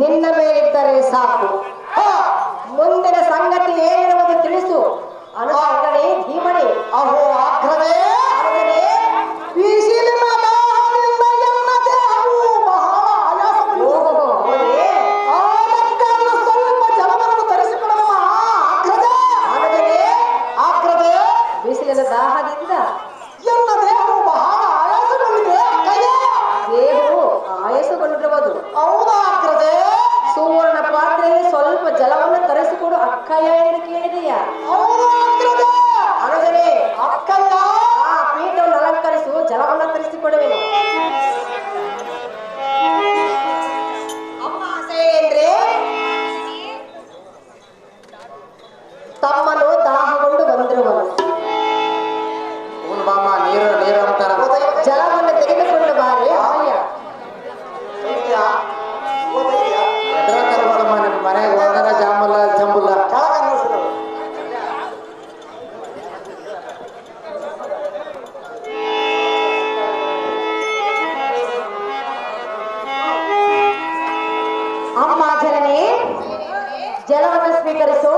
ನಿನ್ನ ಮೇಲಿದ್ದರೆ ಸಾಕು. ಮುಂದಿನ ಸಂಗತಿ ಏನಿರುವುದು ತಿಳಿಸು. ಅನುಕರಣೆ ಧೀಮಣಿ. ಅಹೋ ಆಗ್ರಹವೇ ಬೀಸಿಲಿನ ದಾಹದಿಂದ ಎನ್ನ ದೇಹವು ಬಹಳ ಆಯಾಸಗೊಂಡಿದೆ. ಆದಕ್ಕನ್ನು ಸ್ವಲ್ಪ ಜಲವನ್ನು ತರಿಸಿಕೊಡುವ ಆಗ್ರಹವೇ ಬಿಸಿಲಿನ ದಾಹದಿಂದ ಎನ್ನ ದೇಹವು ಬಹಳ ಆಯಾಸಗೊಂಡಿದೆ. ದೇಹವು ಆಯಾಸಗೊಂಡಿರುವುದು ಹೌದಾ ಆಗ್ರಹವೇ? ಸುವರ್ಣ ಪಾತ್ರೆಯಲ್ಲಿ ಸ್ವಲ್ಪ ಜಲವನ್ನು ತರಿಸಿಕೊಡು ಅಕ್ಕಯ್ಯ ಎಂದು ಕೇಳಿದೆಯಾ? ಹೌದಾ ಆಗ್ರಹವೇ? ಅನುಜನೇ ಅಕ್ಕಯ್ಯ ಆ ಪೀಠವನ್ನು ಅಲಂಕರಿಸು, ಜಲವನ್ನು ತರಿಸಿಕೊಡುವೆನು. ಅಮ್ಮ ಅಂದ್ರೆ ತಮ್ಮನು ದಾಹಗೊಂಡು ಬಂದಿರುವನು. ಬಾಮ ನೀರು ನೀರು ಅಂತಾರ. ಜಲವನ್ನು ತೆಗೆದುಕೊಂಡು ಬಾರಿ ಅಮ್ಮಯ್ಯ. ಎದ್ರ ತರಬೇಡಮ್ಮ, ನಿಮ್ಮ ಮನೆಗೆ ಒಂದರ ಜಾಮುಲ್ಲ ಜಂಬುಲ್ಲ ಅಮ್ಮ ಜನನೇ ಜಲವನ್ನು ಸ್ವೀಕರಿಸು.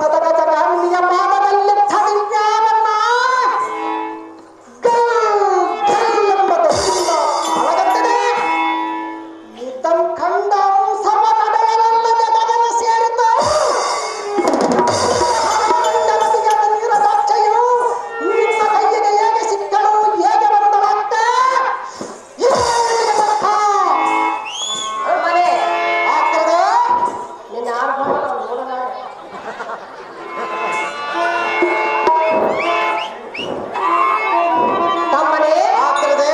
ಗಜಗಾಮಿನಿಯ ಪಾದದಲ್ಲಿ ದಿವ್ಯಾವನ್ನ ಎಂಬ ಧ್ವನಿಯಿಂದ ಮೊಳಗುತ್ತದೆ. ಇದನ್ನು ಕಂಡ ಸಮ ನಡೆಯಲಲ್ಲದೆ ಗಗನ ಸೇರಿತು. ನೀರ ಸಾಕ್ಷೆಯು ನಿಮ್ಮ ಕೈಯಿಗೆ ಹೇಗೆ ಸಿಕ್ಕಳು, ಹೇಗೆ ಬಂದಳಂತ ಮನೆ ಆಗ್ತದೆ. ನಿನ್ನ ಆರ್ಭಟ ನೋಡೋಣ. ತಮ್ಮನೇ ಆಗ್ತದೆ.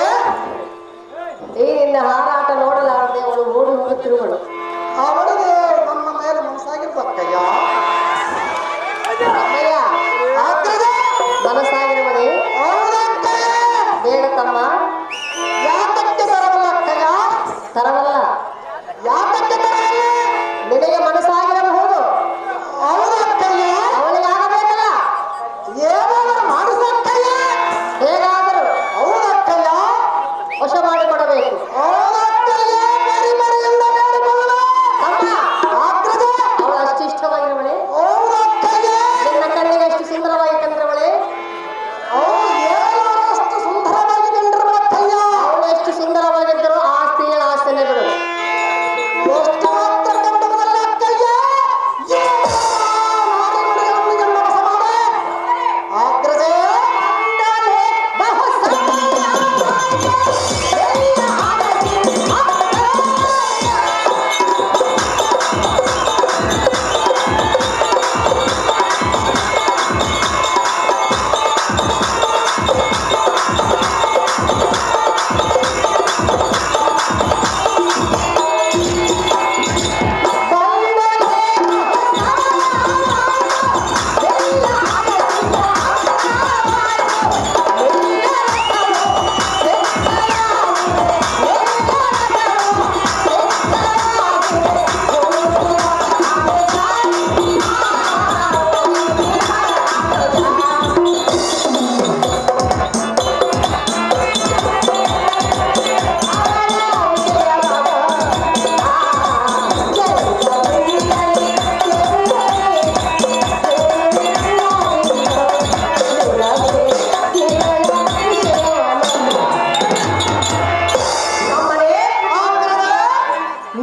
ಈ ನಿನ್ನ ಹಾರಾಟ ನೋಡಲಾರದೆ ಅವಳು ಓಡಿ ಹೋಗುತ್ತಿರುವಳು. ಅವಳಿಗೆ ನಮ್ಮ ಮೇಲೆ ಮನಸ್ಸಾಗಿರ್ಬೇಕಯ್ಯ. ಅಮ್ಮಯ್ಯ ಆಗ್ತದೆ. ಮನಸ್ಸಾಗಿರುವನೇ ಹೌದಕ್ಕಯ್ಯ. ಬೇಡ ತಮ್ಮ, ಯಾತಕ್ಕೆ ತರವಲ್ಲ ಅಕ್ಕಯ್ಯ? ತರವಲ್ಲ. ಯಾತಕ್ಕೆ ತರವಲ್ಲ? ನಿನಗೆ ಮನಸ್ಸಾಗಿರಬಹುದು, ಹೌದಕ್ಕಯ್ಯ. ಅವಳಿಗೆ ಆಗಬೇಕಲ್ಲ. ಏನಾದರೂ ಮಾಡಿಸಕ್ಕಯ್ಯ. ಹೇಗಾದರೂ ಹೌದಕ್ಕಯ್ಯ. ವಶ ಮಾಡಿಕೊಡಬೇಕು. ಹೌದಕ್ಕಯ್ಯ. ಮರಿಯಿಂದ ಬೇಡಿಕೊಳ್ಳುವ. ತಮ್ಮ ಆಗ್ತದೆ. ಅವಳು ಅಷ್ಟು ಇಷ್ಟವಾಗಿರುವಳೆ, ಹೌದಕ್ಕಯ್ಯ. ನಿನ್ನ ಕಣ್ಣಿಗೆ ಎಷ್ಟು ಸುಂದರವಾಗಿ ಕಂಡಿರುವಳೆ. ಅವಳು ಏನಷ್ಟು ಸುಂದರವಾಗಿ ಕಂಡಿರ್ಬೇಕಯ್ಯ. ಅವಳು ಎಷ್ಟು ಸುಂದರವಾಗಿದ್ದರು ಆ ಸ್ತ್ರೀಯ ಆಸನೆ ಬಿಡು. ಎಷ್ಟು ಮಾತ್ರ ಕಂಡುಬರಲ್ಲ ಅಕ್ಕಯ್ಯ. ಆಗ್ರಜೆ ಬಹು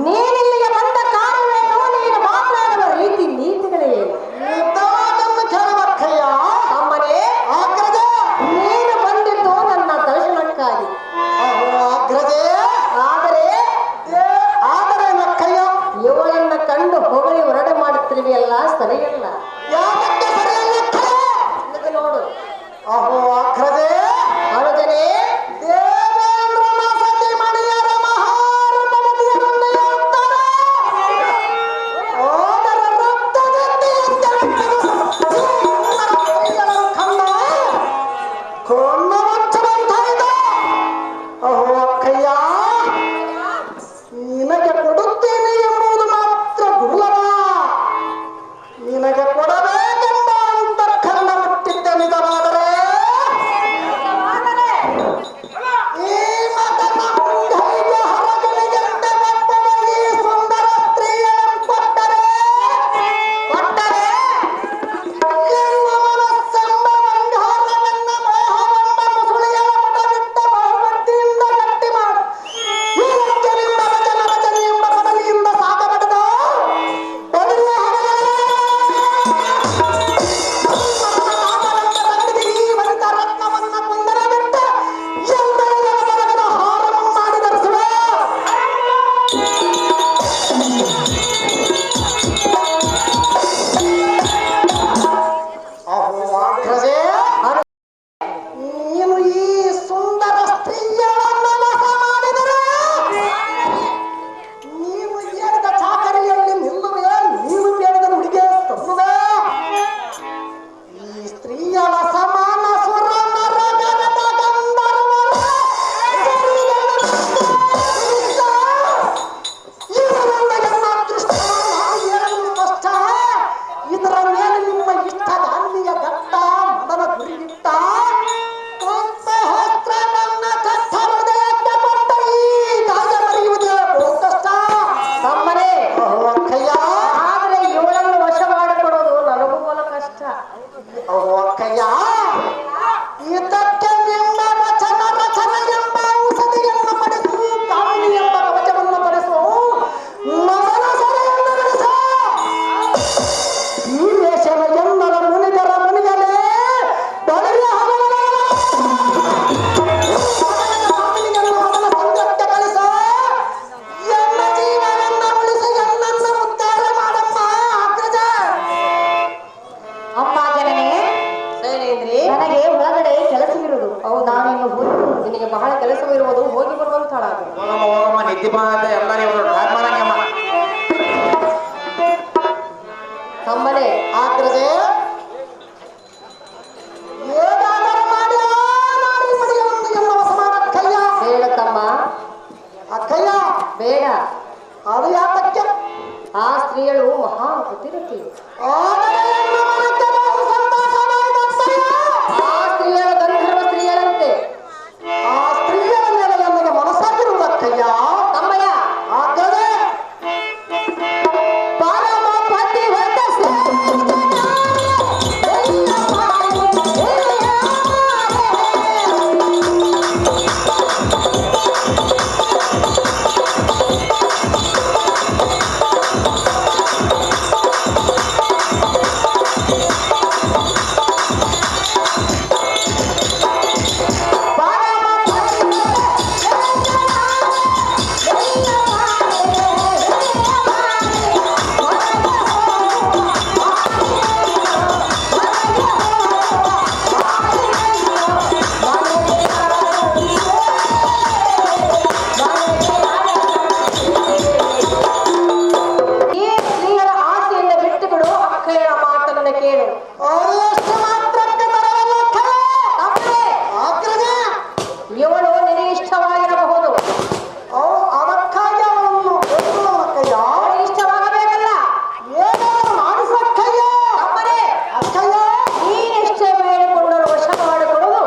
ನೀನಿಲ್ಲಿಗೆ ಬಂದ ಕಾರಣವೇನು, ನೀನು ಮಾತನಾಡುವ ರೀತಿ ನೀತಿಗಳೇನು? ಯುದ್ಧವನ್ನು ಕೇಳಬೇಕಯ್ಯ. ಅಮ್ಮನೇ ಆಗ್ರಜೆ ನೀನು ಬಂದಿದ್ದು ನನ್ನ ದರ್ಶನಕ್ಕಾಗಿ. ಆಗ್ರಜೆ ಆದರೆ ನಕ್ಕಯ್ಯ. ಇವಳನ್ನ ಕಂಡು ಹೊಗಳಿ ಹೊರಡೆ ಮಾಡುತ್ತಿರುವೆಯಲ್ಲ, ಸರಿಯಲ್ಲ. ಯಾವಕ್ಕೆ ಸರಿಯಲ್ಲ ಇದಕ್ಕೆ ನೋಡು ಅಹೋ ಆಗ್ರಜೆ. ಅನುಜನೇ, ದೇವೇಂದ್ರನ ಸತಿ ಮಣಿಯರ ಮಹಾರೂಪವತಿಯರನ್ನು ಹೇಳ್ತಾರೆ. ಓದರ ರಕ್ತಗತಿಯಂತೆ ಕಂಡ ಕೊಂಡ ಮುಚ್ಚುವಂತಾಯಿತು. ಅಹೋ ಅಕ್ಕಯ್ಯ, ನಿನಗೆ ಕೊಡುತ್ತೇನೆ ಎಂಬುದು ಮಾತ್ರ ದುರ್ಲಭ. ನಿನಗೆ ಕೊಡಬೇಕೆಂಬ ಅಂತಃಕರಣ ಮುಟ್ಟಿದ್ದ ನಿಜವಾದರೆ ಈ ಮತನ ಮುಂಗೈಗೆ ಹರಗಳಿಗೆಂತೆ ಒಬ್ಬವ ಈ ಸುಂದರ ಸ್ತ್ರೀಯನ್ನು ಕೊಟ್ಟರೆ ಎನ್ನುವ ಮನಸ್ಸೆಂಬ ಬಂಗಾರವೆನ್ನ ಮೋಹವೆಂಬ ಮುಸುಳಿಯ ಪಟವಿಟ್ಟ ಬಹುಮತಿಯಿಂದ ಗಟ್ಟಿ ಮಾಡು. ಈರಜ್ಜನಿಂದ ರಚನೆ ಎಂಬ ಪದವಿಯಿಂದ ಸಾಗಬಡಿದ ಪಡೆಯುವ ಈ ವನಿತ ರತ್ನವನ್ನ ಕುಂದರ ಬಿಟ್ಟ ಎಂದೆಲ್ಲ ಬರಗದ ಹಾರವನ್ನು ಮಾಡಿ ಧರಿಸುವೆ. ಅಹೋ ಆಗ್ರಜೆ, ನೀನು ಈ ಸುಂದರ ಸ್ತ್ರೀಯಳನ್ನು ಮೋಸ ಮಾಡಿದರೆ ನೀನು ಹೇಳಿದ ಚಾಕರಿಯಲ್ಲಿ ನಿಲ್ಲುವೆ, ನೀನು ಕೇಳಿದ ಹುಡುಗಿಯ ತರುವೆ. ಈ ಸ್ತ್ರೀಯಳ ಸಮಾನ ಸುರ ನರಗಣದ ಗಂಧರ್ವರು ಇದರಿಂದ ನನ್ನ ಅದೃಷ್ಟ ಏನು ಕಷ್ಟ. ಇದರ ಮೇಲೆ ನಿಮ್ಮ ಇಷ್ಟ ಗಾಂಧಿಯ ದಟ್ಟ ಮದನ ಗುರಿಗಿಟ್ಟ ಸಹಸ್ರ ನನ್ನ ಕಟ್ಟ ಹೃದಯಕ್ಕೆ ಕೊಟ್ಟ ಈ ಗಾಯ ಮರೆಯುವುದೇ ಬಹು ಕಷ್ಟ. ತಮ್ಮನೇ ಅಹೋ ಅಕ್ಕಯ್ಯ, ಆದರೆ ಇವಳನ್ನು ವಶ ಮಾಡಿಕೊಡೋದು ನನಗೂ ಒಲವು. ಅಕ್ಕಯ್ಯ ಇದಕ್ಕೆ ನಿಮ್ಮ ವಚನ ರಚನ ಎಂಬ ಔಷಧಿಯನ್ನು ಪಡಿಸು, ಕಾಮಿನಿ ಎಂಬ ಕವಚವನ್ನು ಪಡಿಸು, ಮಗನ ಸೆರೆಯನ್ನು ನಡೆಸು. ಈ ದೇಶದ ಎಲ್ಲರ ಮುನಿಗರ ಮುನಿಗಲೇ ಬಳಿಯ ಕಾಮಿನಿಯನ್ನು ಮಗನ ಸಂಘಕ್ಕೆ ಕಳಿಸು. ಎನ್ನ ಜೀವನನ್ನ ಉಳಿಸಿ ಎನ್ನನ್ನು ಉದ್ಧಾರ ಮಾಡಮ್ಮ ಅಗ್ರಜ. ಅಮ್ಮ ಜನನೇ, ನನಗೆ ಒಳಗಡೆ ಕೆಲಸವಿರುವುದು. ಹೌದಾ? ನೀನು ಹೋಗಿ, ನಿನಗೆ ಬಹಳ ಕೆಲಸವಿರುವುದು, ಹೋಗಿ ಬರುವಂತಾಳ. ಹೋಗಮ್ಮ ನಿದ್ದೆ ಮಾಡ ಎಲ್ಲರೂ ಮಾಡಂಗಮ್ಮ. ತಮ್ಮನೇ ಆಗ್ರಜೆ ಹೇಗಾದರೂ ಮಾಡಿ ನಾಡಿ ಮಡಿಯನ್ನು ಎನ್ನುವ ಸಮಾನ ಅಕ್ಕಯ್ಯ. ಬೇಡ ತಮ್ಮ, ಅಕ್ಕಯ್ಯ ಬೇಡ. ಅದು ಯಾತಕ್ಕೆ? ಆ ಸ್ತ್ರೀಯಳು ಮಹಾ ಪತಿರತಿ. ಆದರೆ ಎನ್ನ ಮನಕ್ಕೆ ಬಹು ಸಂತೋಷವಾಯಿತಕ್ಕಯ್ಯ. ಆ ಸ್ತ್ರೀಯಳು ಗಂಧರ್ವ ಸ್ತ್ರೀಯರಂತೆ. ಆ ಸ್ತ್ರೀಯರ ಮೇಲೆ ನನಗೆ ಮನಸ್ಸಾಗಿರುವುದಕ್ಕಯ್ಯ. ತಮ್ಮಯ್ಯ, ಆಗ್ರಜೆ ಪರಮ ಪತಿವ್ರತ ಈ ಸ್ತ್ರೀಯರ ಆಸೆಯನ್ನು ಬಿಟ್ಟು ಬಿಡು. ಅಕ್ಕಯ್ಯನ ಮಾತನ್ನು ಕೇಳು. ಅವರಷ್ಟು ಮಾತ್ರಕ್ಕೆ ಬರವಲ್ಲ ಅಕ್ಕಯ್ಯ. ತಮ್ಮನೇ, ಆಗ್ರಜೆ ಇವಳು ನಿನಗೆ ಇಷ್ಟವಾಗಿರಬಹುದು. ಅದಕ್ಕಾಗಿ ಅವಳನ್ನು ಅಕ್ಕಯ್ಯ ಅವಳಿಗೆ ಇಷ್ಟವಾಗಬೇಕಲ್ಲ. ಏನಾದರೂ ಮಾಡಿಸಕ್ಕಯ್ಯ. ತಮ್ಮನೇ, ಅಕ್ಕಯ್ಯ ನೀನೆಷ್ಟೇ ಬೇಡಿಕೊಂಡರೂ ವಶ ಮಾಡಿಕೊಳ್ಳುವುದು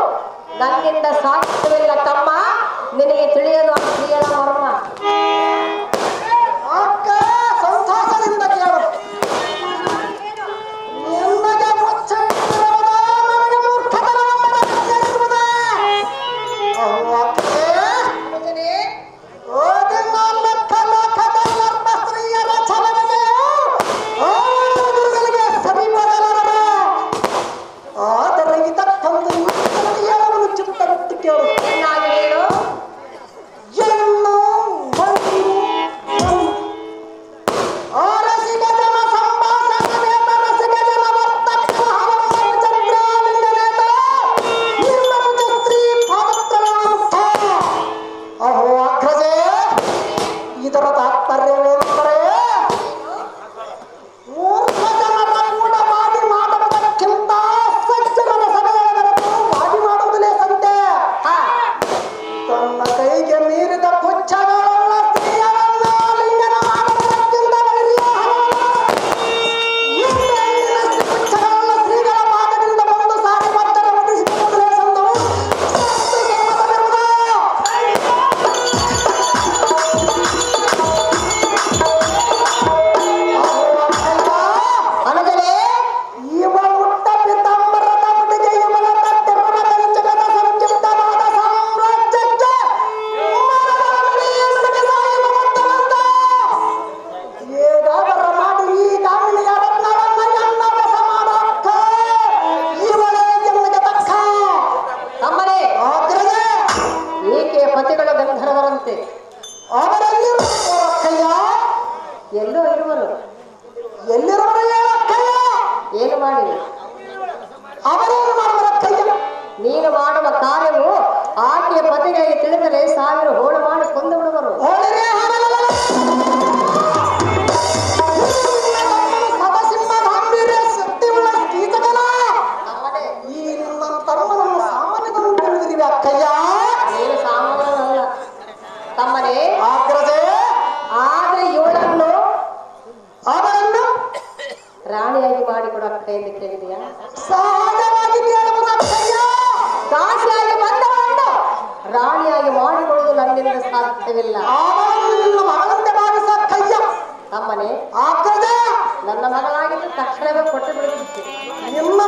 ನನ್ನಿಂದ ಸಾಧ್ಯವಿಲ್ಲ ತಮ್ಮ. ನಿನಗೆ ತಿಳಿಯದು ಆ ಸ್ತ್ರೀಯರ ಮರ್ಮ. ಅಕ್ಕ ಸಂತೋಷದಿಂದ ಕೇಳು. ನಿಮಗೆ ಮುಚ್ಚಿಟ್ಟಿರುವುದೋ ನನಗೆ ಮೂರ್ಖತನವೆಂಬ ತಿಳಿದಿರುವುದೇ? ಅಕ್ಕಯ್ಯ ಓದಿ ನಾಲ್ಕ ಲೋಕದಲ್ಲರ್ಥ ಸ್ತ್ರೀಯರ ಛಲನೆಗೆ ಗುರುಗಳಿಗೆ ಸಮೀಪದಲ್ಲರು. ಆದರೆ ಇದಕ್ಕೊಂದು ಹೇಳವನ್ನು ಚಿತ್ತವಿಟ್ಟು ಕೇಳು. ಚೆನ್ನಾಗಿ ಹೇಳು. ಎನ್ನು ಮಣ್ಣು ರಸಿಕ ಜನ ಸಂಭಾಷಣೆಯ ರಸಿಕ ಜನ ವರ್ತಕ್ಕ ಹರಮ್ಮ ಚಂದ್ರಾಲಿಂಗನೇತ ನಿರ್ಮಲ ಸ್ತ್ರೀ ಪಾದತ್ರನಾಂತ. ಅಹೋ ಅಗ್ರಜೆ, ಇದರ ತಾತ್ಪರ್ಯವೇನೆಂದರೆ ಮೂರ್ಖ ಜನರ ಕೂಡ ವಾದಿ ಮಾಡುವುದಕ್ಕಿಂತ ಸಜ್ಜನರ ಸಭೆಯ ಬೆರೆತು ವಾದಿ ಮಾಡುವುದಿಲ್ಲ ಸಂತೆ. ತನ್ನ ಕೈಗೆ ಮೀರಿದ ಪುಚ್ಛಗಳ ಸ್ತ್ರೀಯರನ್ನ ಲಿಂಗನ ಮಾಡುವುದಕ್ಕಿಂತ ಬಳಿರಿಯ ಹಣವನ್ನು ಇನ್ನೆಂದಿನಷ್ಟು ಪುಚ್ಛಗಳ ಸ್ತ್ರೀಗಳ ಪಾದದಿಂದ ಬಂದು ಸಾರಿ ಮಟ್ಟರ ಒದಿಸಿಕೊಳ್ಳುವುದೇ ಸಂದು ಸತ್ತು ಸಮ್ಮತವಿರುವುದು. ಅನುಜನೇ, ಇವಳು ಹುಟ್ಟ ಪಿತಾಂಬರದ ಮುಡಿಗೆ ಇವಳ ತಟ್ಟೆರನ ಪಂಚಗದ ಸಂಚಿಪ್ತವಾದ ಸಾಮ್ರಾಜ್ಯಕ್ಕೆ ಮರಗಳಿಗೆ ಸಾಯುವ ಮತ್ತವಂತ. ಹೇಗಾದರೂ ಮಾಡಿ ಈ ಕಾಮಿನಿಯ ರತ್ನವನ್ನ ಎನ್ನ ವಶ ಮಾಡಕ್ಕ ಇವಳೇ ಎನ್ನಗೆ ತಕ್ಕ. ತಮ್ಮನೇ, ಆಗ್ರಜೆ ಈಕೆಯ ಪತಿಗಳು ಗಂಧರ್ವರಂತೆ. ಅವರೆಲ್ಲಿರುವಕ್ಕಯ್ಯ? ಎಲ್ಲೋ ಇರುವರು. ಎಲ್ಲಿರುವರು ಹೇಳಕ್ಕಯ್ಯ? ಏನು ಮಾಡಿ ಅವರೇನು ಮಾಡುವರಕ್ಕಯ್ಯ? ನೀನು ಮಾಡುವ ಕಾರ್ಯವು ಆಕೆಯ ಪತಿಗಳಿಗೆ ತಿಳಿದರೆ ಸಾವಿರ ಹೋಳು ಮಾಡಿ ಕೊಂದು ಬಿಡುವರು. ಹೋಳಿರೆ ಹಾರಲಲ್ಲ. ಸದಸಿಂಹ ಗಾಂಭೀರ್ಯ ಶಕ್ತಿಯುಳ್ಳ ಕೀಚಕನ. ತಮ್ಮನೇ, ಈ ನನ್ನ ತಮ್ಮನನ್ನು ಸಾಮಾನ್ಯದನ್ನು ತಿಳಿದಿರಿವೆ ಅಕ್ಕಯ್ಯ. ನೀನು ಸಾಮಾನ್ಯನಲ್ಲ. ತಮ್ಮನೇ, ಆಗ್ರಜೆ ಆದ್ರೆ ಇವಳನ್ನು ಅವರನ್ನು ರಾಣಿಯಾಗಿ ಮಾಡಿಕೊಡು ಅಕ್ಕ ಎಂದು ಕೇಳಿದೆಯಾ? ಸಹಜವಾಗಿ ಕೇಳುವುದು ಅಕ್ಕಯ್ಯ. ದಾಸಿಯಾಗಿ ಬಂದವಳನ್ನು ರಾಣಿಯಾಗಿ ಮಾಡಿಕೊಳ್ಳುವುದು ನನ್ನಿಂದ ಸಾಧ್ಯವಿಲ್ಲ. ಅವರನ್ನು ನಿನ್ನ ಮಗಳಂತೆ ಭಾವಿಸ ಅಕ್ಕಯ್ಯ. ತಮ್ಮನೇ, ಆಗ್ರಜೆ ನನ್ನ ಮಗಳಾಗಿದ್ದು ತಕ್ಷಣವೇ ಕೊಟ್ಟು ಬಿಡುತ್ತಿದ್ದೆ. ನಿಮ್ಮ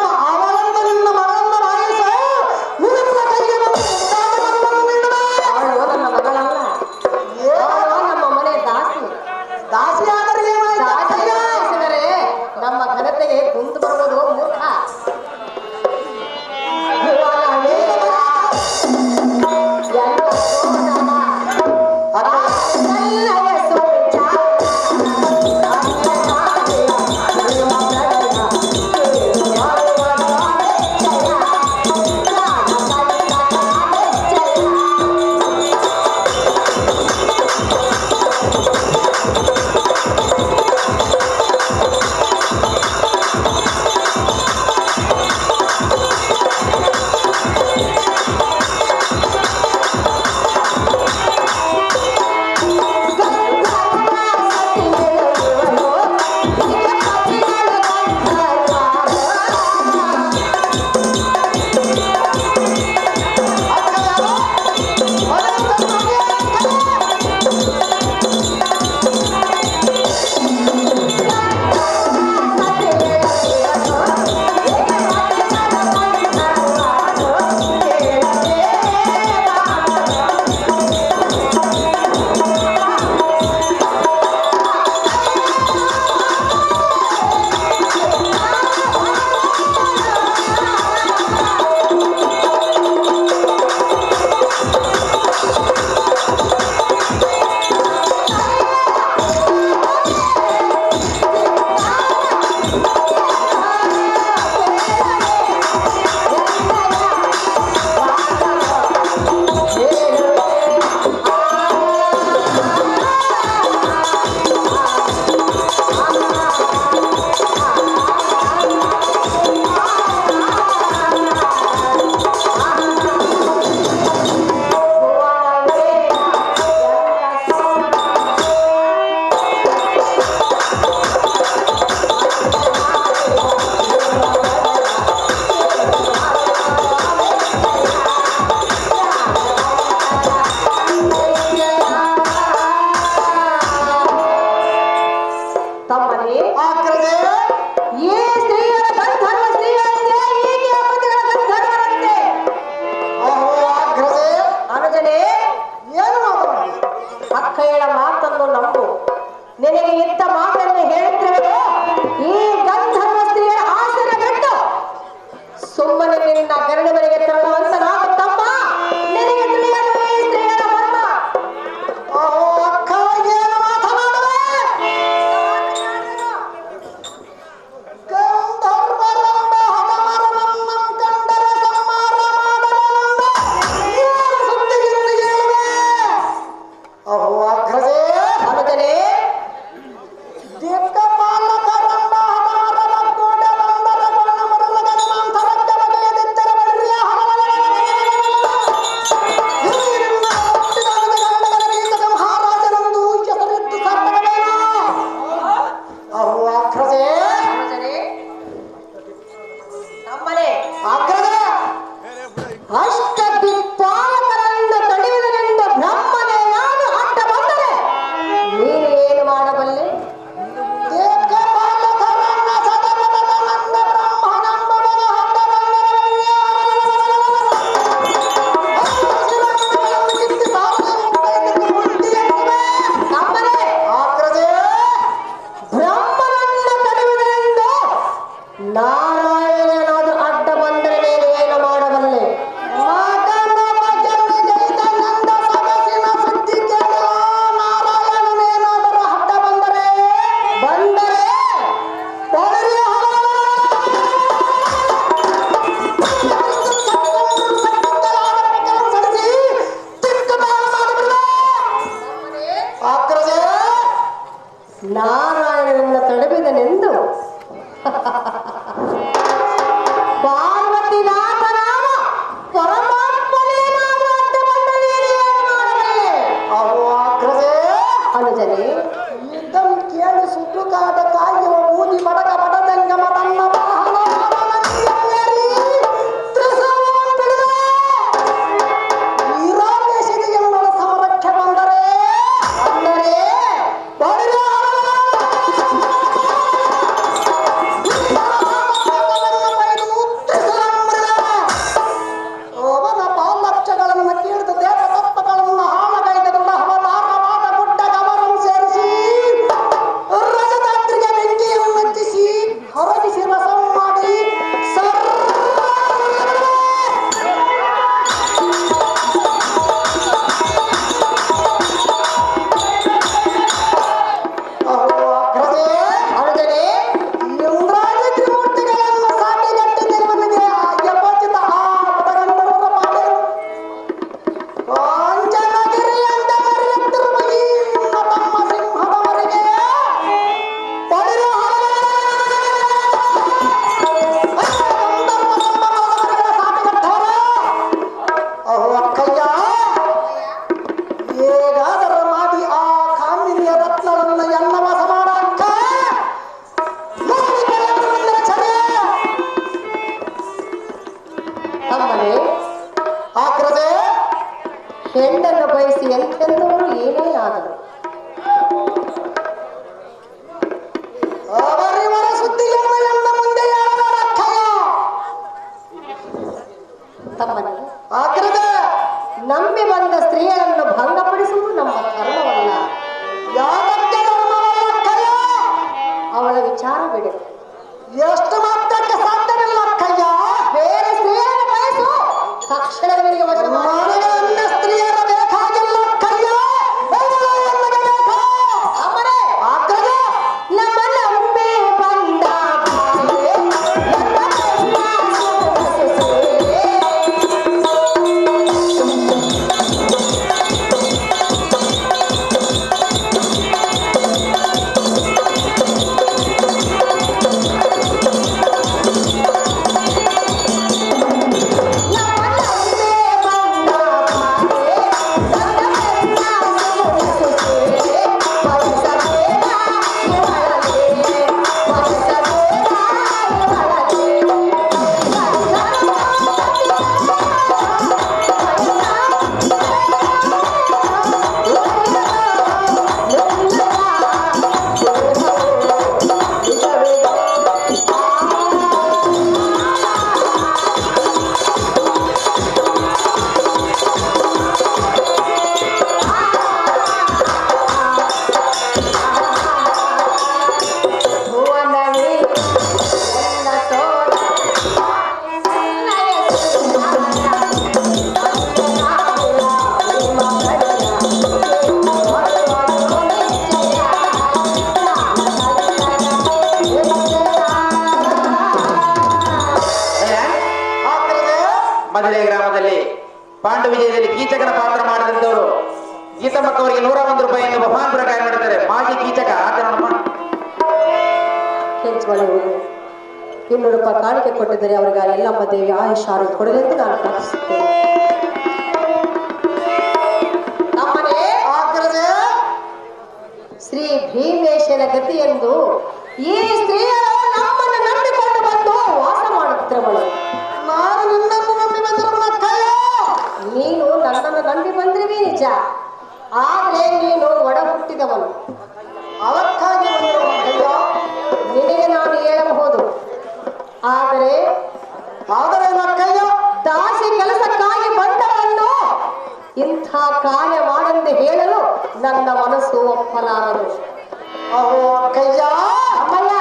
ನಮ್ಮನೆ ಆಗ್ರಹ ಅಷ್ಟದಿಕ್ಪಾಲಕರನ್ನ ತಡೆಯುವುದರಿಂದ ಬ್ರಹ್ಮನೇ ನಾನು ಅಡ್ಡ ಬಂದರೆ ನೀನು ಏನು ಮಾಡಬಲ್ಲೆ? ಏಕಪಾಲಕರನ್ನ ಸದಮದಮನಂದ ಬ್ರಹ್ಮನಂಬನ ಅಡ್ಡ ನಮ್ಮನೆ ಬ್ರಹ್ಮನನ್ನ ತಡೆಯುವುದರಿಂದ ನಾರಾಯಣನಾದ ಅಡ್ಡ ಬಂದರೆ ನೀನು ಏನು ಮಾಡಬಲ್ಲೆ? ನಾರಾಯಣನೇನಾದರೂ ಅಡ್ಡ ಬಂದರೆ ಬಂದರೆ ನಾರಾಯಣನನ್ನ ತಡೆಬಿದನೆಂದು ಪಾರ್ವತಿನಾಥನಾದ ಪರಮಾತ್ಮನೇನಾದರೂ ಅಡ್ಡ ಬಂದರೆ ನೀನು ಏನು ಮಾಡಬಲ್ಲೆ? ಅನುಜನೇ ಇದನ್ನು ಕೇಳಿ ಸುಟ್ಟು ಕಾದ ಕಾಯುವ ಬೂದಿ ಬಡಗ ಬಡದಂಗ ಮರನ್ನ ಸಮರಕ್ಕೆ ಬಂದರೆ ಅವನ ಪಾಲಕ್ಷಗಳನ್ನು ಕೇಳಿದ ದೇವತತ್ವಗಳನ್ನು ಹಾಳಗೈದಲ್ಲ ಅವತಾರವಾದ ಗುಡ್ಡ ಗಮನಂ ಸೇರಿಸಿ ರಜತಾತ್ರಿಗೆ ಬೆಂಕಿಯನ್ನು ಮೆಚ್ಚಿಸಿ ಹೊರಗಿಸಿ ರಸಂ ಮಾಡಿ ಅನುಜನೇ ಇಂದ್ರಾದಿ ತ್ರಿಮೂರ್ತಿಗಳನ್ನು ಸಾಟಿಗಟ್ಟಿದ್ದವನಿಗೆ ಯಪಚಿತ ಆ ಪದಗಂಧರ್ವರ ಪಾದೇನು ಕಾಂಚನಗಿರಿ ಅಂತ ಮರೆಯುತ್ತಿರುವಗಿ ನಿಮ್ಮ ತಮ್ಮ ಸಿಂಹದವರಿಗೆ ಪಡೆದು ಅಹೋ ಅಕ್ಕಯ್ಯ ಹೇಗಾದರ ಮಾಡಿ ಆ ಕಾಮಿನಿಯ ರತ್ನವನ್ನು ಎನ್ನ ವಾಸ ಮಾಡಕ್ಕ ತಮ್ಮನೇ ಆಗ್ರದೆ ಹೆಣ್ಣನ್ನು ಬಯಸಿ ಎಂತೆಂದವರು ಏನೇ ಆದರು ಅವರಿವರ ಸುದ್ದಿಯನ್ನು ಎನ್ನ ಮುಂದೆ ಹೇಳಬೇಡಕ್ಕಯ್ಯ ತಮ್ಮನೇ ಆಗ್ರದೆ ನಂಬಿ ಬಂದ ಸ್ತ್ರೀಯರನ್ನು ಭಂಗಪಡಿಸುವುದು ನಮ್ಮ ಧರ್ಮವಲ್ಲ. ಯಾವತ್ತೆ ಧರ್ಮವಲ್ಲಕ್ಕಯ್ಯ ಅವಳ ವಿಚಾರ ಬಿಡು. ಎಷ್ಟು ಮಾತ್ರಕ್ಕೆ ಸಾಧ್ಯವಿಲ್ಲ ಅಕ್ಕಯ್ಯ ಬೇರೆ ಸ್ತ್ರೀಯರನ್ನು ಬಯಸು, ತಕ್ಷಣ ನಿನಗೆ ವಶ ಮಾಡಿ. ನನಗೆ ಅನ್ಯ ಸ್ತ್ರೀಯರ ಬೇಕಾಗಿಲ್ಲ ಅಕ್ಕಯ್ಯ ಅವಳು ಎನ್ನಗೆ ಬೇಕು. ಅಮ್ಮನೇ ಆಗ್ರದೆ ನಮ್ಮ ನಂಬಿ ಬಂದ ಬಾಳೆ, ನನ್ನ ಮಧುರೆ ಗ್ರಾಮದಲ್ಲಿ ಪಾಂಡು ವಿಜಯದಲ್ಲಿ ಕೀಚಕನ ಪಾತ್ರ ಮಾಡಿದಂತವರು ಗೀತಮ್ಮಕ್ಕ ಅವರಿಗೆ 101 ರೂಪಾಯಿಯನ್ನು ಬಹುಮಾನ ಪ್ರಕಾರ ಮಾಡಿದ್ದಾರೆ. ಮಾಜಿ ಕೀಚಕ ಆತನಮ್ಮ ಕೆಂಚಮಲೆ ಹೋಗಿ 200 ರೂಪಾಯಿ ಕಾಣಿಕೆ ಕೊಟ್ಟಿದ್ದಾರೆ. ಅವರಿಗೆ ಎಲ್ಲಮ್ಮ ದೇವಿ ಆಯುಷ್ ಆರೋಗ್ಯ ಕೊಡಲೆಂದು ನಾನು ಪ್ರಾರ್ಥಿಸುತ್ತೇನೆ. ನಮ್ಮನೆ ಆಗ್ರದೆ ಶ್ರೀ ಭೀಮೇಶನ ಗತಿಯೆಂದು ಈ ಸ್ತ್ರೀಯರು ನಮ್ಮನ್ನು ನಂಬಿಕೊಂಡು ಬಂದು ವಾಸ ಮಾಡುತ್ತಿರುವ ಬಂದಿರುವವಳು. ನಾನು ನಿನ್ನನ್ನು ನಂಬಿ ಬಂದಿರುವನಕ್ಕಯ್ಯ. ನೀನು ನನ್ನನ್ನು ನಂಬಿ ಬಂದಿರುವೆ ನಿಜ, ಆದ್ರೆ ನೀನು ಒಡ ಹುಟ್ಟಿದವನು. ಅದಕ್ಕಾಗಿ ಬಂದಿರುವನಕ್ಕಯ್ಯ. ನಿನಗೆ ನಾನು ಹೇಳಬಹುದು, ಆದರೆ ನಕ್ಕಯ್ಯ ದಾಸಿ ಕೆಲಸಕ್ಕಾಗಿ ಬಂದವನು ಇಂಥ ಕಾರ್ಯ ಮಾಡೆಂದು ಹೇಳಲು ನನ್ನ ಮನಸ್ಸು ಒಪ್ಪಲಾರದು. ಅಹೋ ಅಕ್ಕಯ್ಯ, ಅಮ್ಮಯ್ಯ,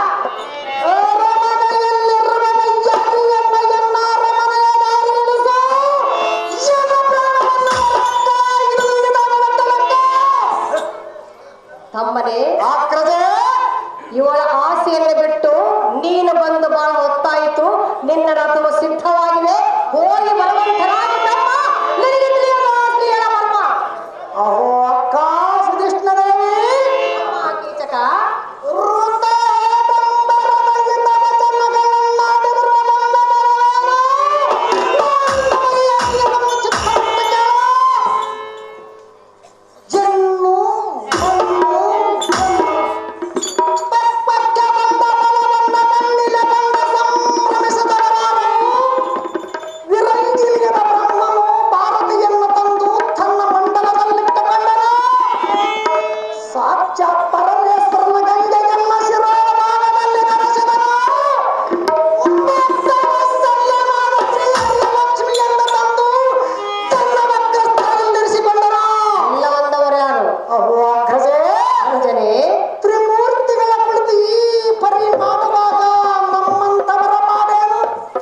ತಮ್ಮನೇ, ಇವಳ ಆಸೆಯನ್ನು ಬಿಟ್ಟು ನೀನು ಬಂದು ಬಹಳ ಹೊತ್ತಾಯಿತು. ನಿನ್ನ ರಥವು ಸಿದ್ಧವಾಗಿದೆ, ಹೋಗಿ ಬರುವಂತರಾಗಿ ತಮ್ಮ. ನಿನಗೆ ತಿಳಿಯದ ಸ್ತ್ರೀಯರ ಮರ್ಮ. ಅಹೋ ಅಕ್ಕ ಸುಧಿಷ್ಣದೇವಿ, ಕೀಚಕ,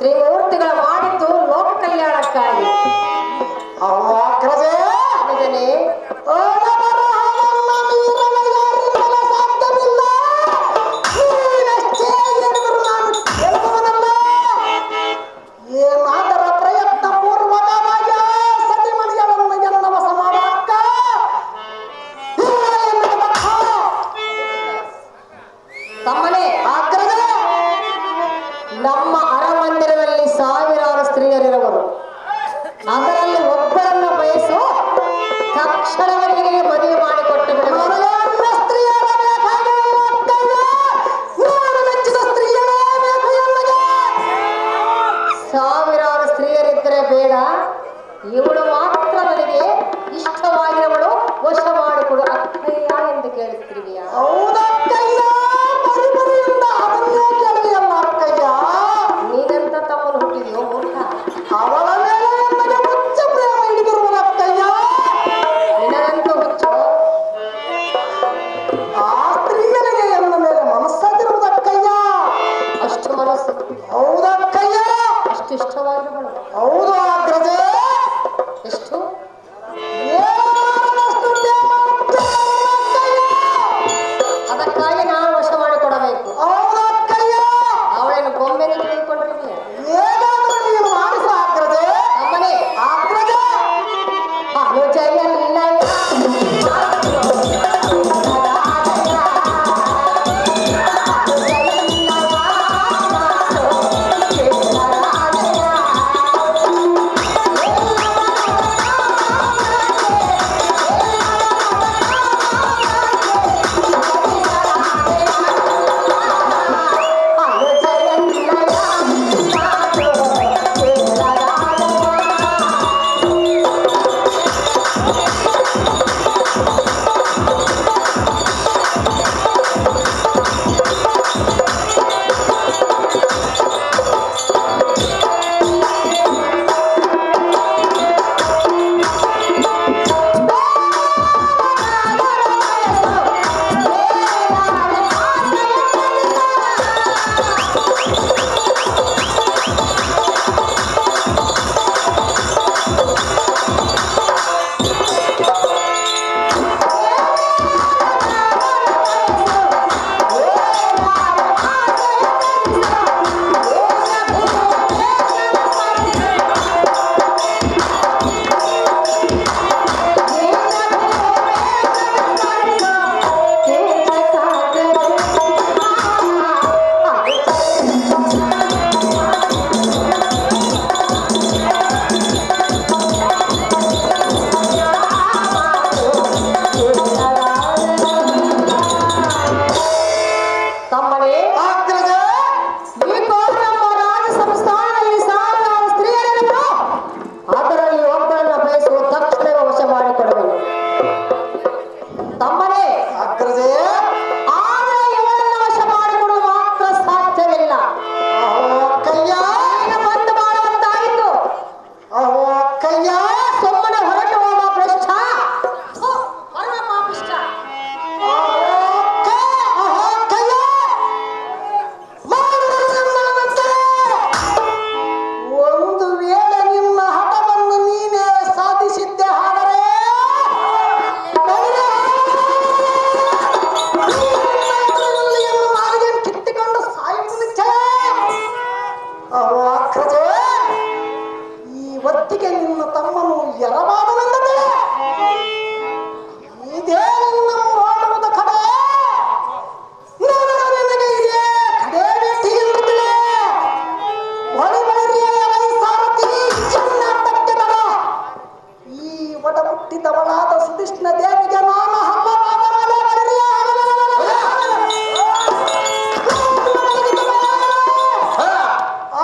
ತ್ರಿಮೂರ್ತಿಗಳ ಮಾಡಿದ್ದು ಲೋಕ ಕಲ್ಯಾಣಕ್ಕಾಗಿ. ಏನಾದರ ಪ್ರಯತ್ನ ಪೂರ್ವಕವಾಗಿ ಸತಿಮಣಿಯನ್ನು ಎನ್ನ ವಶ ಮಾಡಕ್ಕ ತಮ್ಮನೇ, ನಮ್ಮ ಅರಮಂದಿರದಲ್ಲಿ ಸಾವಿರಾರು ಸ್ತ್ರೀಯರಿರುವರು. ಅದರಲ್ಲಿ ಒಬ್ಬರನ್ನು ಬಯಸು, ತಕ್ಷಣವೇ ಮದುವೆ ಮಾಡಿಕೊಟ್ಟು ಬಿಡುವ. ಸಾವಿರಾರು ಸ್ತ್ರೀಯರಿದ್ದರೆ ಬೇಡ, ಇವಳು ಮಾತ್ರ ನನಗೆ ಇಷ್ಟವಾಗಿರುವಳು, ವಶ ಮಾಡಿಕೊಡು ಅಕ್ಕಯ್ಯ ಎಂದು ಕೇಳುತ್ತಿರುವೆಯಾ? ಹೌದಕ್ಕಯ್ಯ, ಪರಿಮರಿಯಿಂದ ಅದನ್ನೇ ಕೇಳಿಯಲ್ಲ ಅಕ್ಕಯ್ಯ. ನೀನೆಂತ ತಮ್ಮನು ಹುಟ್ಟಿದೆಯೋ ಮೂರ್ಖ? ಅವಳ ಮೇಲೆ ನನಗೆ ಹುಚ್ಚ ಪ್ರೇಮ ಹಿಡಿದಿರುವುದಕ್ಕಯ್ಯ. ನಿನಗಂತೂ ಹುಚ್ಚು. ಆ ಸ್ತ್ರೀಯರಿಗೆ ಎನ್ನ ಮೇಲೆ ಮನಸ್ಸಾಗಿರುವುದಕ್ಕಯ್ಯ. ಅಷ್ಟು ಮನಸ್ಸು, ಹೌದಕ್ಕಯ್ಯ, ಅಷ್ಟು ಇಷ್ಟವಾಗಿರುವಳು. ಹೌದು ಅಗ್ರಜೆ. ಎಷ್ಟು? ಏಳರಷ್ಟು ಪ್ರೇಮ ಹುಟ್ಟಿರುವುದಕ್ಕಯ್ಯ. ಅದಕ್ಕಾಗಿ ನಾನು ವಶ ಮಾಡಿಕೊಡಬೇಕು. ಹೌದಕ್ಕಯ್ಯ, ಅವಳನ್ನು ಗೊಂಬೆಗೆ ತೆಗೆದುಕೊಂಡಿರುವೆ. ಹೇಗಾದರೂ ನೀನು ಮಾಡಿಸ ಅಗ್ರಜೆ. ತಮ್ಮನೇ, ಅಗ್ರಜೆ, ಅನುಜಯಲ್ಲ ಹೀಗೆ ನಿನ್ನ ತಮ್ಮನು ಎರವಾದನೆಂದರೆ ಇದೇ ನಿನ್ನ ಮಾಡುವುದ ಕಡೆ ನಿನಗೆ ಇದೇ ಕಡೆ ಭೇಟಿ ಇರುತ್ತದೆ. ಸಾರಥಿ ಚೆನ್ನಾಟಕ್ಕೆ ತಡ ಈ ಒಡ ಹುಟ್ಟಿದವಳಾದ ಸುಧಿಷ್ಣ ದೇವಿಗೆ ನಾನು ಹಬ್ಬವಾದ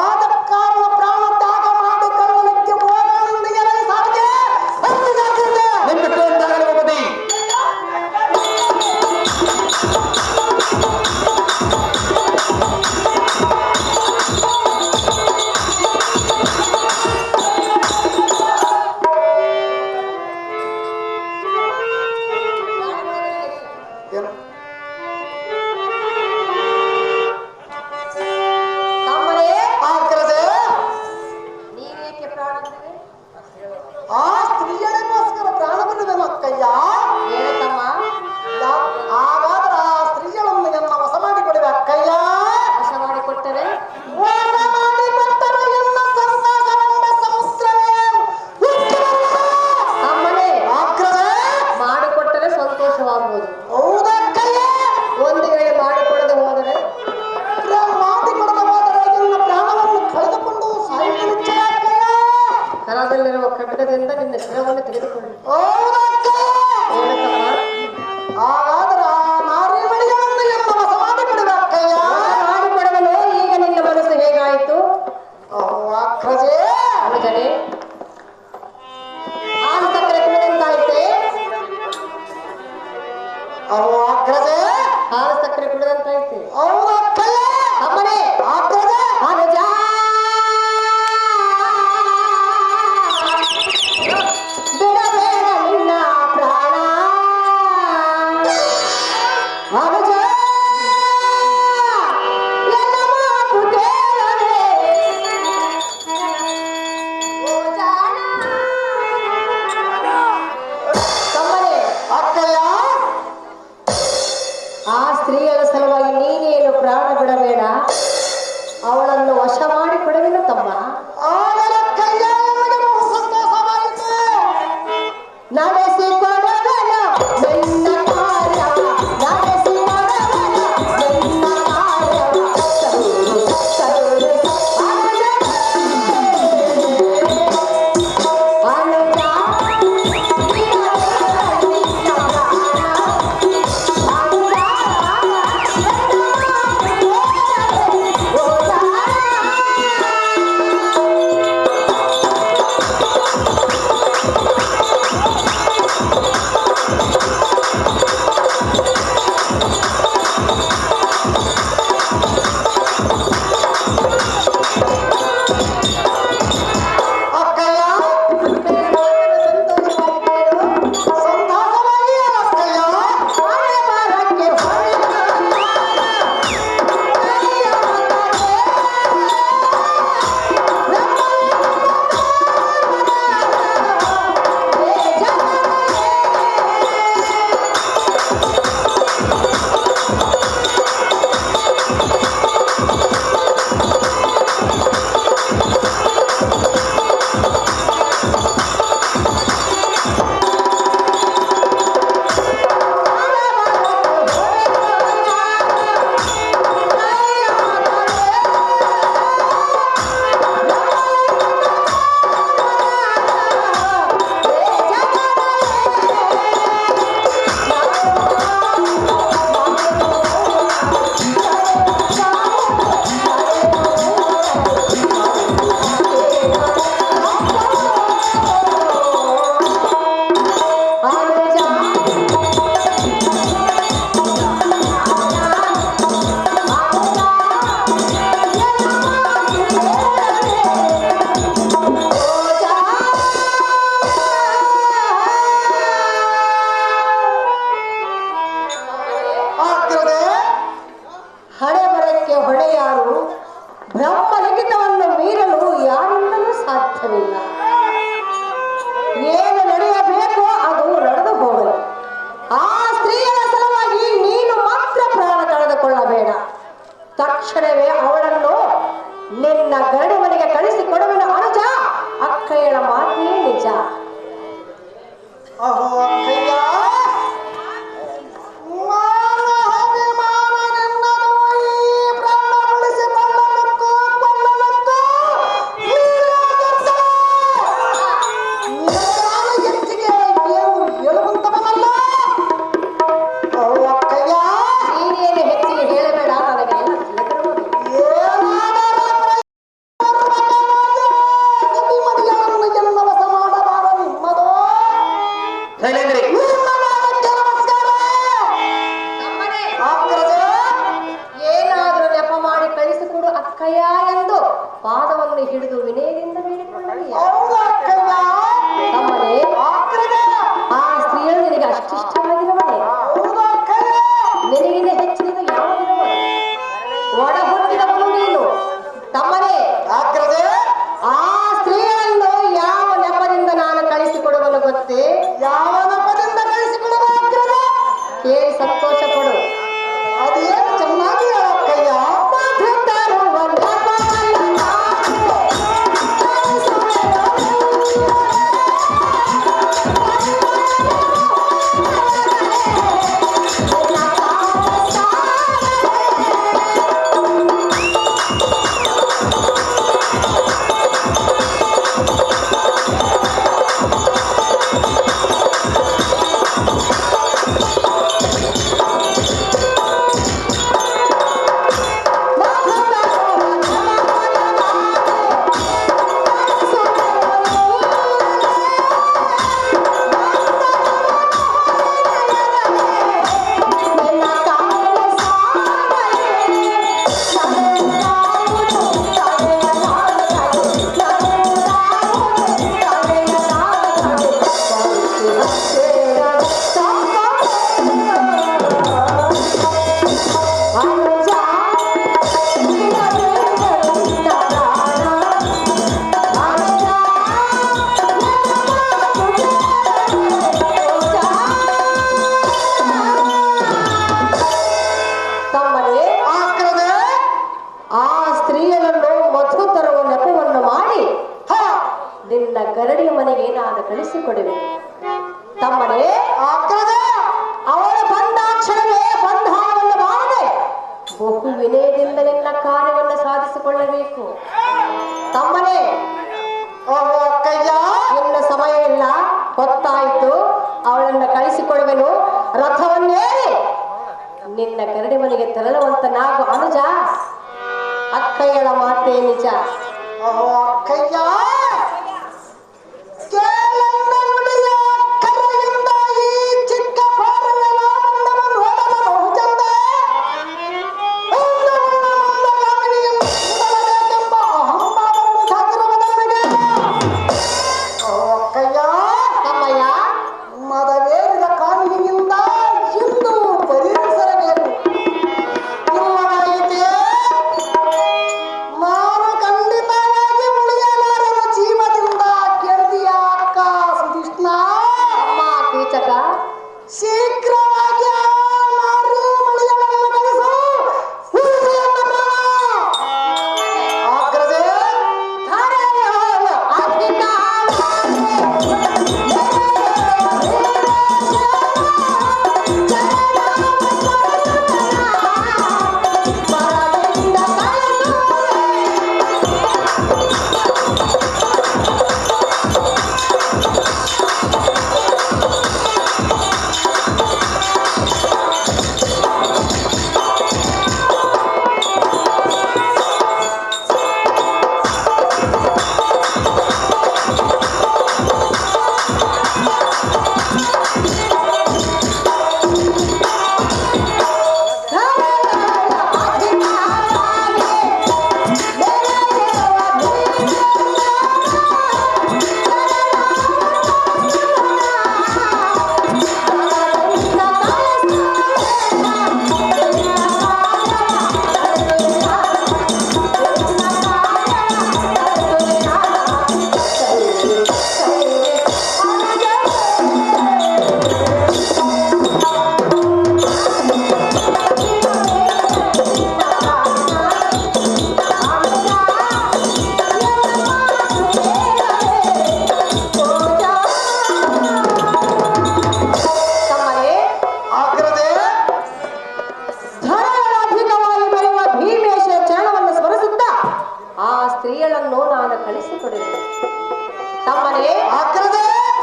ಆದ ಕಾರಣ ಪ್ರಾಣ ತ್ಯಾಗ ಮಾಡಿ ಕಳ್ಳನಕ್ಕೆ ಹೋಗಲೆಂದಿಗೆ ಸಾರಿಗೆ ನಿಮ್ಮಿಟ್ಟು ಎಂದಾಗಲಿ ಭೂಪತಿ. ತಮ್ಮನೇ ಆಗ್ರಜ ನೀವೇಕೆ ಪ್ರಾಣ ಬಿಡುವೆ? ಆ ಸ್ತ್ರೀಯರಿಗೋಸ್ಕರ ಪ್ರಾಣ ಬಿಡುವೆನು ಅಕ್ಕಯ್ಯ. ಹೇಳು ತಮ್ಮ. ಹಾಗಾದ್ರೆ ಆ ಸ್ತ್ರೀಯಳನ್ನು ನನ್ನ ವಶ ಮಾಡಿಕೊಡುವೆ ಅಕ್ಕಯ್ಯ. ವಶ ಮಾಡಿಕೊಟ್ಟರೆ ವಶ ಮಾಡಿಕೊಟ್ಟರೆ ಎನ್ನ ಸಂತೋಷವೆಂಬ ಸಮುದ್ರವೇ ಉಕ್ಕಿಬರುವುದು. ತಮ್ಮನೇ ಆಗ್ರಜ ಮಾಡಿಕೊಟ್ಟರೆ ಸಂತೋಷವಾಗುವುದು. ಹೌದಕ್ಕಯ್ಯ. ಒಂದು ವೇಳೆ ಮಾಡಿಕೊಡದೆ ಹೋದರೆ ಮಾಡಿಕೊಡದ ಹೋದರೆ ನಿನ್ನ ಪ್ರಾಣವನ್ನು ಕಳೆದುಕೊಂಡು ಸಾಯುವ ನಿಶ್ಚಯ ಅಕ್ಕಯ್ಯ. ಕರದಲ್ಲಿರುವ ಖಡ್ಗದಿಂದ ನಿನ್ನ ಶಿರವನ್ನು ತೆಗೆದುಕೊಳ್ಳಿ. ಹೌದಕ್ಕಯ್ಯ. ಹೇಳು ತಮ್ಮ. ಹಾಗಾದ್ರೆ ಆ ನಾರಿ ಮಣಿಗಳನ್ನು ಎನ್ನ ವಶ ಮಾಡಿಕೊಡುವೆ ಅಕ್ಕಯ್ಯ. ಮಾಡಿಕೊಡಲು ಈಗ ನಿನ್ನ ಮನಸ್ಸು ಹೇಗಾಯಿತು? ಆಗ್ರಜೆ ಅನುಜನೇ ಹಾಲು ಸಕ್ಕರೆ ಕುಡಿದಂತಾಯ್ತೆ. ಆಗ್ರಜೆ ಹಾಲು ಸಕ್ಕರೆ ಕುಡಿದಂತಾಯ್ತೆ. ಹೌದಕ್ಕಯ್ಯ. ತಮ್ಮನೇ ಆಗ್ರಜೆ ಅನುಜ ಬಿಡಬೇಡ ಹಿಡಿದು ವಿನಯದಿಂದ ಬೇಡಿಕೊಳ್ಳಲಿಲ್ಲ. ಹೌದಾ ಅಕ್ಕಯ್ಯ? ತಮ್ಮನೇ, ಆಗ್ರಜ. ಆ ಸ್ತ್ರೀಯರು ನಿನಗೆ ಅಷ್ಟಿಷ್ಟವಾಗಿರುವಳೆ. ಹೌದಾ ಅಕ್ಕಯ್ಯ? ನಿನಗಿಂತ ಹೆಚ್ಚಿನದು ಯಾವುದಿರುವುದು? ಒಡ ಹುಟ್ಟಿದವನು ನೀನು. ತಮ್ಮನೇ, ಆಗ್ರಜ. ಆ ಸ್ತ್ರೀಯನ್ನು ಯಾವ ನೆಪದಿಂದ ನಾನು ಕಳಿಸಿಕೊಡುವನು ಗೊತ್ತೇ? ಯಾವ ನೆಪದಿಂದ ಕಳಿಸಿಕೊಳ್ಳುವ ಆಗ್ರಜ? ಕೇಳಿ ಸಂತೋಷ ಪಡು. ಅದೇನು ಚೆನ್ನಾಗಿ ಹೇಳು ಅಕ್ಕಯ್ಯ. ನಿನ್ನ ಗರಡಿಯ ಮನೆಗೆ ನಾನು ಕಳಿಸಿಕೊಡುವೆ. ತಮ್ಮನೇ, ಅವಳ ಬಂದಾಕ್ಷಣವೇ ಬಂಧನವನ್ನು ಮಾಡದೆ ಬಹು ವಿನಯದಿಂದ ನಿನ್ನ ಕಾರ್ಯವನ್ನು ಸಾಧಿಸಿಕೊಳ್ಳಬೇಕು. ತಮ್ಮನೇ, ನಿನ್ನ ಸಮಯ ಇಲ್ಲ, ಹೊತ್ತಾಯಿತು. ಅವಳನ್ನು ಕಳಿಸಿಕೊಡುವೆನು. ರಥವನ್ನೇರಿ ನಿನ್ನ ಗರಡಿ ಮನೆಗೆ ತೆರಳುವಂತ ನಾವು ಅನುಜ. ಅಕ್ಕಯ್ಯಳ ಮಾತೇ ನಿಜ. ಅಕ್ಕಯ್ಯ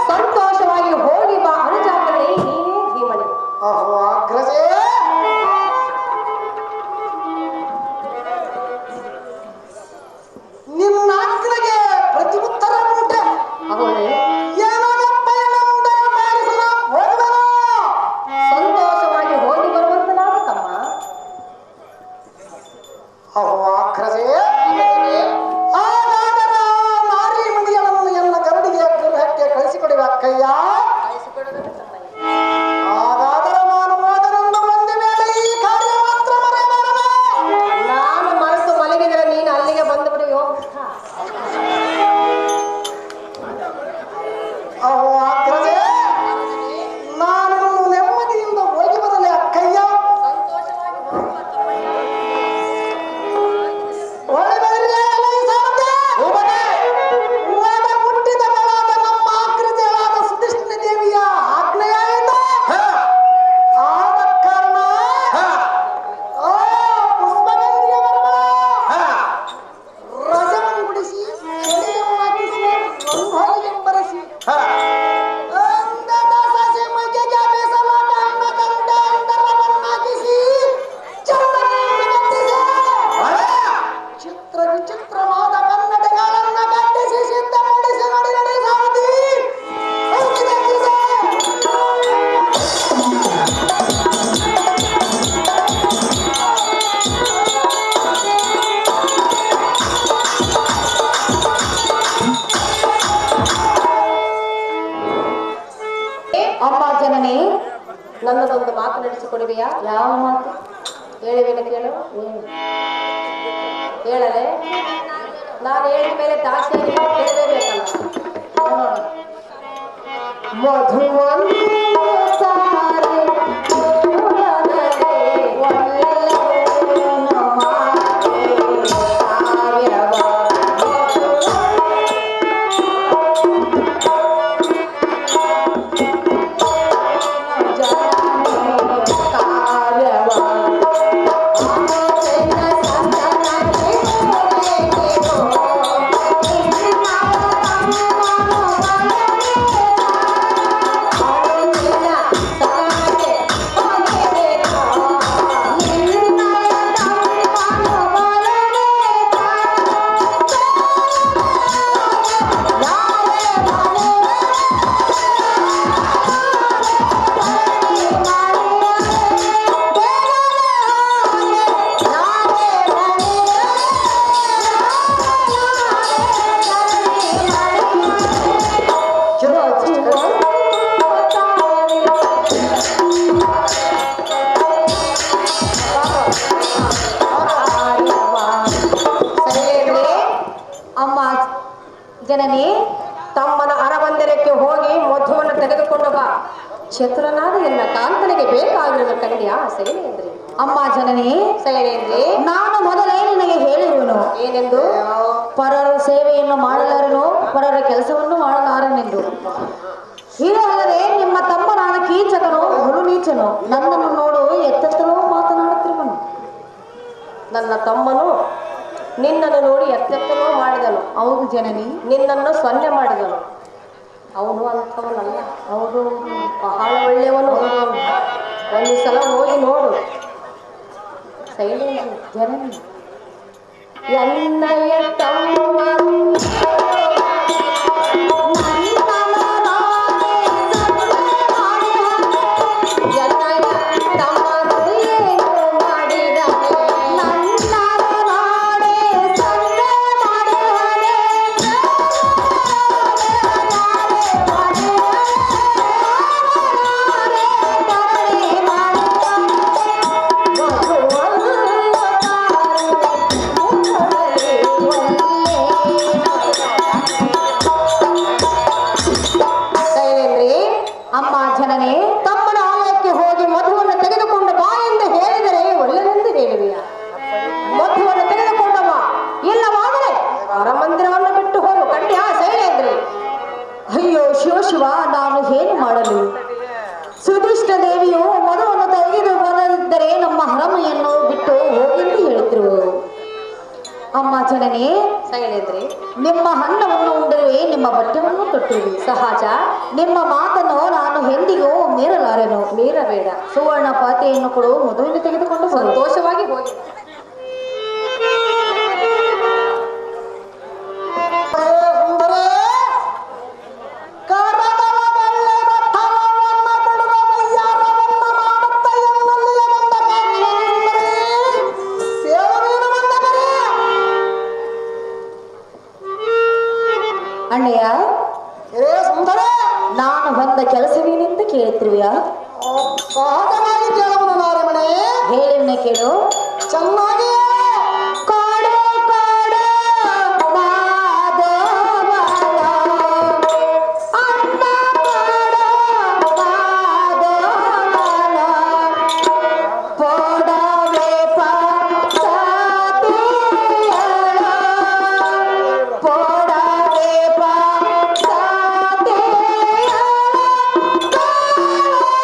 ಸಂತೋಷವಾಗಿ ಹೋಗಿ ಬಾ ಅನುಜಾತನೇ. ನೀನೇ ಭೀಮನೆ. ನಿಮ್ಮ ಆಜ್ಞೆಗೆ ಪ್ರತಿ ಉತ್ತರ ಉಂಟೆ. ಸಂತೋಷವಾಗಿ ಹೋಗಿ ಬರುವಂತ ನಾವು ತಮ್ಮ. ಹಾಗಾದರೆ ನನ್ನದೊಂದು ಮಾತು ನಡೆಸಿಕೊಡುವೆಯಾ? ಯಾವ ಮಾತು? ಹೇಳಿವೇನು ಕೇಳು. ಹೇಳಲೆ. ನಾನು ಹೇಳಿದ ಮೇಲೆ ದಾಸಿಯಾಗಿ ಕೇಳಲೇಬೇಕಲ್ಲ. ಮಧುವಂತ ಜನನಿ, ತಮ್ಮನ ಅರಮಂದಿರಕ್ಕೆ ಹೋಗಿ ಮಧುವನ್ನು ತೆಗೆದುಕೊಂಡು ಬಾ. ಚತುರನಾದ ಎನ್ನ ಕಾಂತನಿಗೆ ಬೇಕಾಗಿರುವ ಕನ್ಯಾ ಸೈಲೇಂದ್ರಿ. ಅಮ್ಮ ಜನನಿ, ಸೈಲೇಂದ್ರಿ, ನಾನು ಮೊದಲೇ ನಿನಗೆ ಹೇಳಿರುವನು ಏನೆಂದು? ಪರರ ಸೇವೆಯನ್ನು ಮಾಡಲಾರನು, ಪರರ ಕೆಲಸವನ್ನು ಮಾಡಲಾರನೆಂದು. ಇದಲ್ಲದೆ ನಿಮ್ಮ ತಮ್ಮನಾದ ಕೀಚಕನು ಗುರು ನೀಚನು ನನ್ನನ್ನು ನೋಡು ಎತ್ತೆತ್ತಲೋ ಮಾತನಾಡುತ್ತಿರುವನು. ನನ್ನ ತಮ್ಮನು ನಿನ್ನನ್ನು ನೋಡಿ ಎತ್ತೆತ್ತಲೋ ಮಾಡಿದನು. ಹೌದು ಜನನಿ, ನಿನ್ನನ್ನು ಸೊನ್ನೆ ಮಾಡಿದನು. ಅವನು ಅಂಥವನಲ್ಲ. ಹೌದು, ಬಹಳ ಒಳ್ಳೆಯವನು. ಒಂದು ಸಲ ಹೋಗಿ ನೋಡು. ಸೈಲೇಂದ್ರಿ, ಜನನಿ, ಎನ್ನಯ ತಮ್ಮನು ಅಮ್ಮ ಜನನಿ, ತಮ್ಮನ ಆಲಯಕ್ಕೆ ಹೋಗಿ ಮಧುವನ್ನು ತೆಗೆದುಕೊಂಡು ಬಾ ಎಂದು ಹೇಳಿದರೆ ಒಳ್ಳೆಯದೆಂದು ಹೇಳುವೆಯ? ಮಧುವನ್ನು ತೆಗೆದುಕೊಂಡು ಬಾ, ಇಲ್ಲವಾದರೆ ಅರಮಂದಿರವನ್ನು ಬಿಟ್ಟು ಹೋಗು. ಕಡ್ಯಾ ಸೈಲೇಂದ್ರಿ. ಅಯ್ಯೋ ಶಿವ, ನಾನು ಏನು ಮಾಡಲು? ಸುಧಿಷ್ಠ ದೇವಿಯು ಮಧುವನ್ನು ತೆಗೆದು ಬರದಿದ್ದರೆ ನಮ್ಮ ಹರಮೆಯನ್ನು ಬಿಟ್ಟು ಹೋಗೆಂದು ಹೇಳುತ್ತಿರುವರು. ಅಮ್ಮ ಜನನಿ, ಸೈಲೇಂದ್ರಿ, ನಿಮ್ಮ ಹಣ್ಣವನ್ನು ಉಂಡಿರುವೆ, ನಿಮ್ಮ ಬಟ್ಟೆಯನ್ನು ತೊಟ್ಟಿರುವೆ. ಸಹಜ. ನಿಮ್ಮ ಮಾತನ್ನು ನಾನು ಎಂದಿಗೂ ಮೀರಲಾರೆನು. ಮೀರಬೇಡ. ಸುವರ್ಣ ಪಾತೆಯನ್ನು ಕೊಡು, ಮಧುವಿನ ತೆಗೆದುಕೊಂಡು ಬರು. ಸಂತೋಷವಾಗಿ ಹೋಗಿ. ಅಣ್ಣಯ್ಯ, ಸುಂದರ, ನಾನು ಬಂದ ಕೆಲಸವೇನೆಂದು ಕೇಳುತ್ತಿರುವೆಯಾ? ಸಹಜವಾಗಿ ಕೇಳವನು ನಾರಮಣೆ. ಹೇಳಿವನೆ ಕೇಳು. ಚೆನ್ನಾಗಿ ಕಾಡು ಕಾಡು ಮಾಧವನ ಅಣ್ಣ ಕಾಡು ಮಾಧವನ ಪೋಡವೆ ಪಾಸತಿಯಳ ಪೋಡವೆ ಪಾಸತಿಯಳ ಕಾಳವೇರಾಳನ್ನ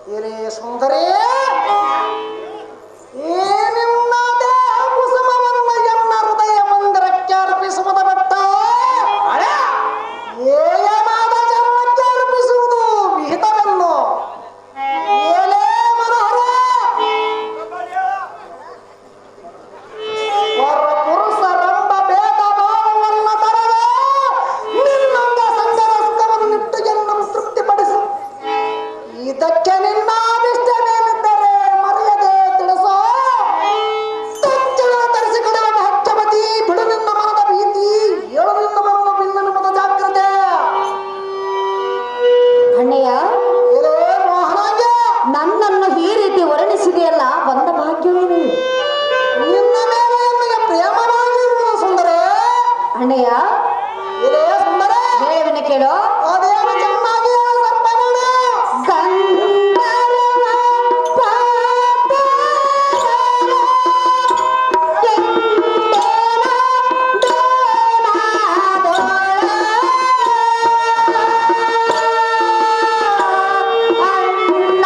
ಇರೇ ಸುಂದರೇ ಏನಿನ್ನ ದೇಹ ಕುಸುಮವನ್ನ ಎನ್ನ ಹೃದಯ ಮಂದಿರಕ್ಕೆ ಅರ್ಪಿಸುವುದ ಬೆಟ್ಟ ಏಯನಾದ ಜನ್ಮಕ್ಕೆ ಅರ್ಪಿಸುವುದು ವಿಹಿತವೆನ್ನು ಏಲೇ ಮನೋಹರ ಪುರುಷರೆಂಬ ಭೇದ ಭಾವವನ್ನು ತರದೆ ನಿನ್ನಂಗ ಸಂಗದ ಸುಖವನ್ನು ನಿಟ್ಟು ಎನ್ನನ್ನು ತೃಪ್ತಿಪಡಿಸು ಇದಕ್ಕೆ ನಿನ್ನ ಅಭಿಷ್ಟವೇನಿದ್ದರೆ ಮರೆಯದೆ ತಿಳಿಸೋ ತಕ್ಷಣ ತರಿಸಿಕೊಳ್ಳುವ ಹಚ್ಚಮತಿ ಬಿಡು ನಿನ್ನ ಮನದ ಭೀತಿ ಏಳು ನಿನ್ನ ಮನದ ಭಿನ್ನನುಮದ ಜಾಗ್ರತೆ ಅಣ್ಣಯ್ಯ, ಏಲೇ ಮೋಹನಾಂಗ ನನ್ನನ್ನು ಈ ರೀತಿ ವರ್ಣಿಸಿದೆಯಲ್ಲ, ಬಂದ ಭಾಗ್ಯವೇನು? ನಿನ್ನ ಮೇಲೆ ಎಮಗೆ ಪ್ರೇಮವಾಗಿರುವುದು ಸುಂದರೇ. ಅಣ್ಣಯ್ಯ, ಏಲೇ ಸುಂದರೇ ಹೇಳುವೆನ ಕೇಳೋ. ಅದೇನು ಚೆನ್ನಾಗಿ ಹೇಳು ಸರ್ಪಮಣ. ಗಂಧರ್ವ ಪಾಪವ ಎಂದೆನ ದೇವನಾದೊಳ ಅಣ್ಣ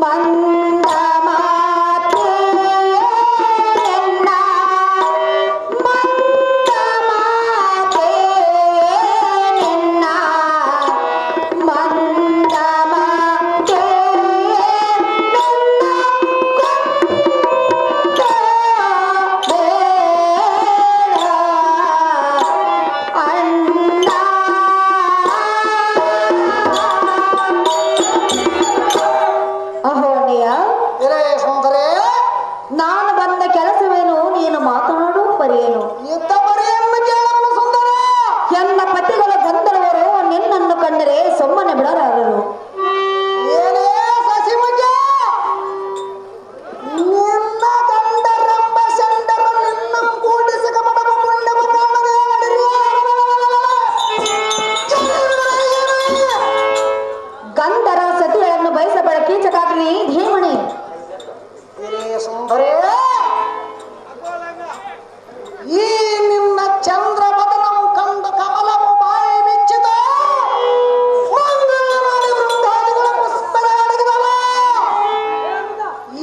ಬಂದ ಮಾತೇನ ಬಂದ ಮಾತೇನ ಬಂದ ಮಾತೇನ ಅಣ್ಣ. ಅಹೋ ಅಣ್ಣಯ್ಯ, ಏಲೇ ಸುಂದರೇ ನಾನು ಬಂದ ಕೆಲಸವೇನು, ನೀನು ಮಾತನಾಡುವ ಪರಿಯೇನು? ಇದ್ದ ಪರಿಯನ್ನು ಕೇಳವನು ಸುಂದರ. ಎಲ್ಲ ಪತಿಗಳ ಗಂಧರ್ವರು ನಿನ್ನನ್ನು ಕಂಡರೆ ಸುಮ್ಮನೆ ಬಿಡಲಾರರು. ಏನೇ ಸಸಿಮುಖ ನಿನ್ನ ಗಂಡರೆಂಬ ಸಂಡರು ನಿನ್ನ ಕೂಡಿಸಿಕ ಮಡಮ ಪುಣ್ಯವ ಕಾಣದೆ ಗಂಧರ ಸತಿಗಳನ್ನು ಬಯಸಬೇಡ ಕೀಚಕಾಗ್ನಿ ಧೀಮಣಿ. ಏನೇ ಸುಂದರೇ ಈ ನಿನ್ನ ಚಂದ್ರ ಬದನಂ ಕಂಡು ಕಮಲವು ಬಾಯಿ ಬಿಚ್ಚಿದ ಮಂಗಳನಾಡಿ ವೃಂದಾದಿಗಳ ಪುಷ್ಪದ ಅಡಗಿದವ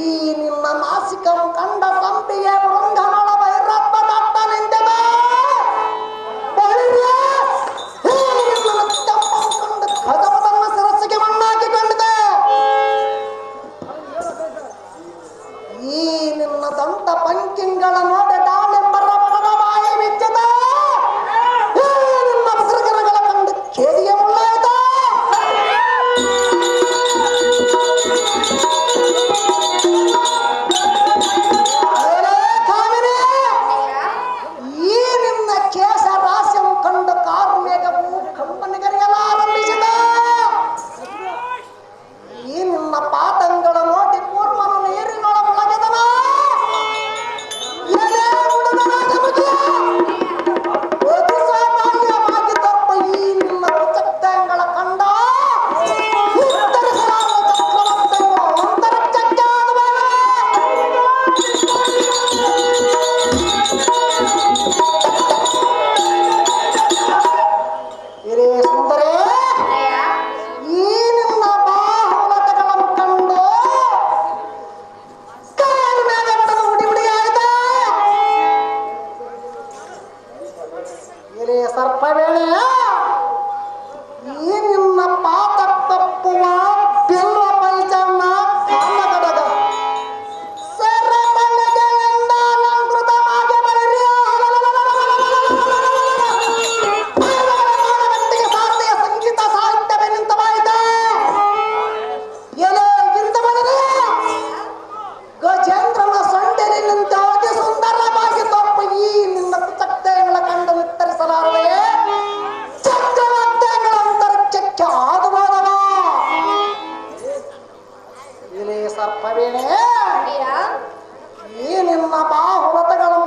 ಈ ನಿನ್ನ ನಾಸಿಕಂ ಕಂಡ ಸಂಪಿಗೆ ಬೃಂಗನಳ ಭೈರತ್ವ ದಟ್ಟ ನಿಂತಿದ ಬಳಿರೆ ಈ ನಿನ್ನ ಚಂಪಂ ಕಂಡು ಖಡ್ಗವದನ್ನ ಶಿರಸ್ಸಿಗೆ ಮಣ್ಣಾಕಿಕೊಂಡಿದೆ ಈ ನಿನ್ನ ದಂತ ಪಂಕಿಂಗಳ ನೋಡೆ ದಾಳಿಂಬರ ಬಡದ ಬಾಯಿ ಬಿಚ್ಚಿದ ಈ ನಿನ್ನ ಬಸರಗರಗಳ ಕಂಡು ಕೇದಿಗೆ ಮುಳ್ಳಾಯ್ತ ಏಲೇ ಕಾಮಿನಿ, ಈ ನಿನ್ನ ಕೇಶ ರಾಶಿಯಂ ಕಂಡು ಕಾರು ಮೇಘವು ಕಂಬನಿಗರಿಯಲ್ಲ ಆರಂಭಿಸಿದ ಈ ನಿನ್ನ ಪಾದಂಗಳ ನೋಡಿ ಕೂರ್ಮನು ನೀರಿನೊಳ ಮುಳಗಿದನ ಎಲೆ ಉಡದ ರಾಜಮುಖಿ ಒದಿಸಾಮಾನ್ಯವಾಗಿ ತಪ್ಪ ಈ ನಿನ್ನ ಕುಚಕ್ತಂಗಳ ಕಂಡ ಉತ್ತರಿಸಲಾದ ಚಕ್ರವರ್ತಿಯು ಅಂತರಿಕ್ಷಕ್ಕೆ ಆದುವನ. ಹಿರೇ ಸುಂದರೇ ಈ ನಿನ್ನ ಬಾಹುಲತೆಗಳನ್ನು ಕಂಡು ಕಾಲು ಮೇಲೆ ಬಡದ ಉಡಿ ಉಡಿ ಆಯ್ತ ಹಿರೇ ಸರ್ಪವೇಳೆ ಈ ನಿನ್ನ ಪಾತ ತಪ್ಪುವ ಬಿಲ್ಲ ಪೈಜನ್ನ ಕಾಲ ಕಡಗ ಸರಬಲಗಳಿಂದ ಅಲಂಕೃತವಾಗಿ ಬಳಿರಿ ಗಂಟೆಗೆ ಭಾರತೀಯ ಸಂಗೀತ ಸಾಹಿತ್ಯವೇ ನಿಂತವಾಯಿತೆ ಎಲೆ ಇಂದ ಬಳಿರಿ ಗಜೇಂದ್ರನ ಸೊಂಡೆಲಿ ನಿಂತ ಅತಿ ಸುಂದರವಾಗಿ ತಪ್ಪ ಈ ನಿನ್ನ ಕುಚಕ್ತೆಗಳ ಕಂಡು ವಿಸ್ತರಿಸಲಾರದೆ ಚಕ್ರವರ್ತಿಗಳ ಅಂತರಿಕ್ಷಕ್ಕೆ ಆದುವಾದವ ಇಲೆ ಸರ್ಪವೇಣೆ ಈ ನಿನ್ನ ಬಾಹುಲತಗಳು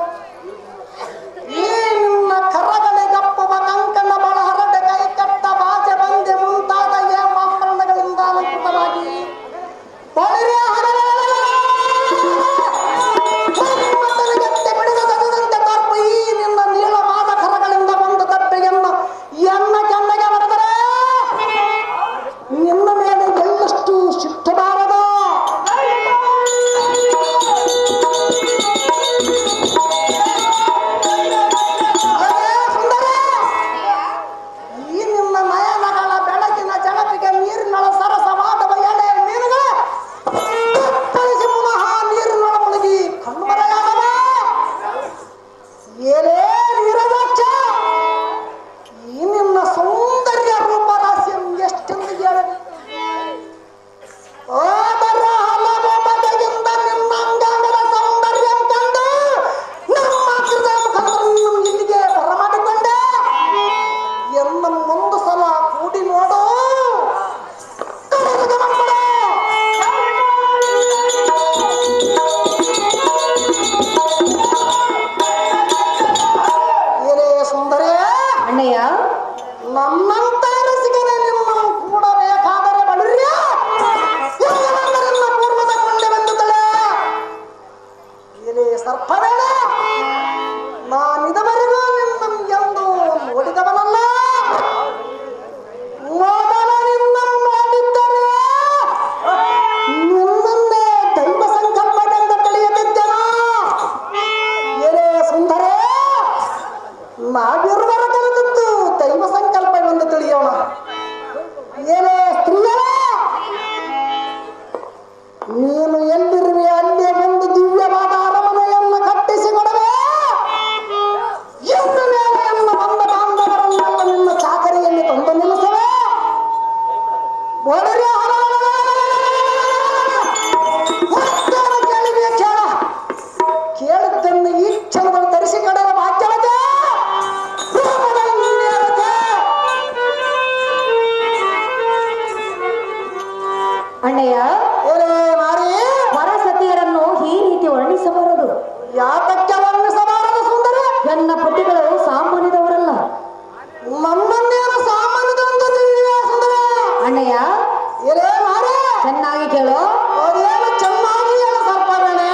ಈ ನಿನ್ನ ಕರಗಳಿಗಪ್ಪುವ ಕಂಕಣ ಬಳ ಹರಡೆ ಕೈ ಕಟ್ಟ ಬಾಚೆ ಬಂದೆ ಮುಂತಾದ ಏ ಮಾಮರಣಗಳಿಂದ ಅಲಂಕೃತವಾಗಿ ಬಳಿರೆ ನೀನು ಎಲ್ಲಿರುವೆ ಅಲ್ಲೇ ಒಂದು ದಿವ್ಯವಾದ ಅರಮನೆಯನ್ನು ಕಟ್ಟಿಸಿಕೊಡವೆ. ಇನ್ನು ಮೇಲೆ ಎಲ್ಲ ಬಂದ ಬಾಂಧವರನ್ನೆಲ್ಲ ನಿನ್ನ ಚಾಕರಿಯಲ್ಲಿ ತಂದು ನಿಲ್ಲಿಸವೆ. ಒಡರೆ ಕೇಳಿವೆ ಕೇಳ ಕೇಳಿದ್ದನ್ನು ಈ ಕ್ಷಣದಲ್ಲಿ ಧರಿಸಿಕೊಡಲು ಭಾಗ್ಯವತೆ. ಅಣ್ಣಯ್ಯ, ಮಾರಿ ಪರಸತಿಯರನ್ನು ಈ ರೀತಿ ವರ್ಣಿಸಬಾರದು. ಯಾತಕ್ಕೆ ವರ್ಣಿಸಬಾರದು ಸುಂದರಿ? ನನ್ನ ಪತಿಗಳು ಸಾಮಾನ್ಯದವರಲ್ಲ. ನನ್ನನ್ನೇನು ಸಾಮಾನ್ಯದಂತ ತಿಳಿಯುವ ಸುಂದರಿ? ಅಣ್ಣಯ್ಯ, ಮಾರಿ ಚೆನ್ನಾಗಿ ಕೇಳು. ಅದೇನು ಚೆನ್ನಾಗಿ ಹೇಳು ಸರ್ಪಗಳೇ.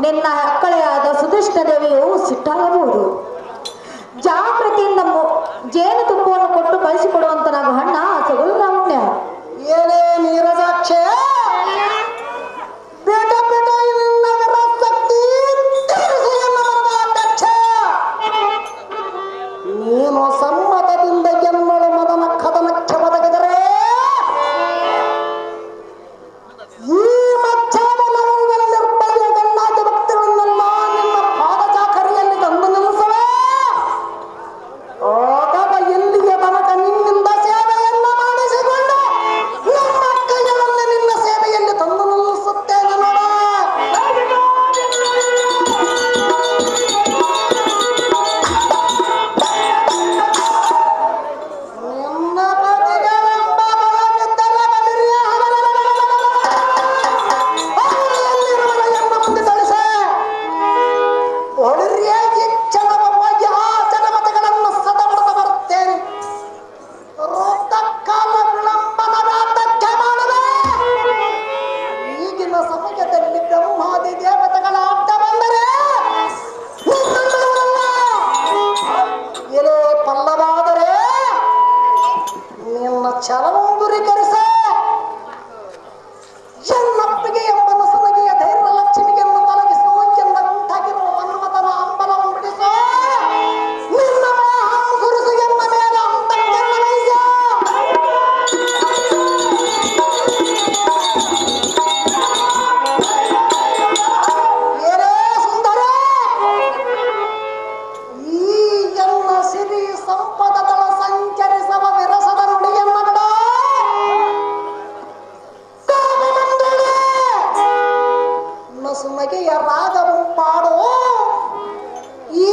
ನಿನ್ನ ಅಕ್ಕಳೆಯಾದ ಸುಧಿಷ್ಠ ದೇವಿಯು ಸಿಟ್ಟಾಗಬಹುದು. ಜಾಗೃತಿಯಿಂದ ಜೇನುತುಪ್ಪವನ್ನು ಕೊಟ್ಟು ಕಳಿಸಿಕೊಡುವಂತ ನಾವು ಹಣ್ಣ ಸಗುಲು ಲಾವಣ್ಯ. ಏನೇ ನೀರಜಾಕ್ಷೆ ಬೇಟ ಬೇಟ ನಗರ ಶಕ್ತಿ ನೀನು ಸಮ್ಮತದಿಂದ ಗೆನ್ನಳು ಮದನ ಕದನಕ್ಕೆ ಒದಗಿದರೆ ಈ ಮಚ್ಚಾದ ನಗರದಲ್ಲಿರ್ಬಲ್ಲ ಗಣ್ಣಾದ ಭಕ್ತರನ್ನೆಲ್ಲ ನಿನ್ನ ಪಾದ ಚಾಕರಿಯಲ್ಲಿ ತಂದು ನಿಲ್ಲಿಸುವೆ. ಆಗ ಎಲ್ಲಿಗೆ ತನಕ ನಿನ್ನಿಂದ ಸೇವೆಯನ್ನ ಮಾಡಿಸಿಕೊಂಡು ನಮ್ಮ ಕೈಗಳಲ್ಲಿ ನಿನ್ನ ಸೇವೆಯಲ್ಲಿ ತಂದು ನಿಲ್ಲಿಸುತ್ತೇನೆ ನೋಡ. ನಿನ್ನ ಬದಿಗಳೆಂಬ ಬಲವಿದ್ದರೆ ಬಲಿರಿಯ ಎಲ್ಲಿರುವರ ಎನ್ನ ಮುಂದೆ ತಿಳಿಸೆ. ಒಳರಿಯ ಈ ಕ್ಷಣವ ಹೋಗಿ ಆ ಜನಮತಗಳನ್ನು ಸದಮಡದ ಬರುತ್ತೇನೆ. ವೃದ್ಧ ಕಾಲ ವಿಳಂಬದ ವ್ಯಾತಕ್ಕೆ ಮಾಡುವೆ. ಈಗಿನ ಸಮಯದಲ್ಲಿ ಬ್ರಹ್ಮಾದಿ ದೇವತೆಗಳ ಅಡ್ಡ ಬಂದರೆ ನಿನ್ನಂತವರಲ್ಲ. ಎಲೆ ಪಲ್ಲವಾದರೆ ನಿನ್ನ ಛಲವೊಂದುರೀಕರಿಸೆ. ಎನ್ನಪ್ಪಿಗೆ ಎಂಬ ನಸನಗೆಯ ಧೈರ್ಯ ಲಕ್ಷ್ಮಿಯನ್ನು ತೊಲಗಿಸು ಎಂದ ಉಂಟಾಗಿರುವ ಮನ್ಮಥನ ಅಂಬಲವನ್ನು ಬಿಡಿಸು. ನಿನ್ನ ಮೋಹಂ ಸುರಿಸು ಎನ್ನ ಮೇಲೆ ಅಂತಕ್ಕೆನ್ನ ವಹಿಸ. ಏನೇ ಸುಂದರ ಈ ಎನ್ನ ಸಿರಿ ಸಂಪದಗಳ ಸಂಚರಿಸವ ವಿರಸದ ನುಡಿಯನ್ನ ಬಿಡ. ಕಾಮಮಂಡಳಿ ನಸುನಗೆಯ ರಾಗವು ಪಾಡು. ಈ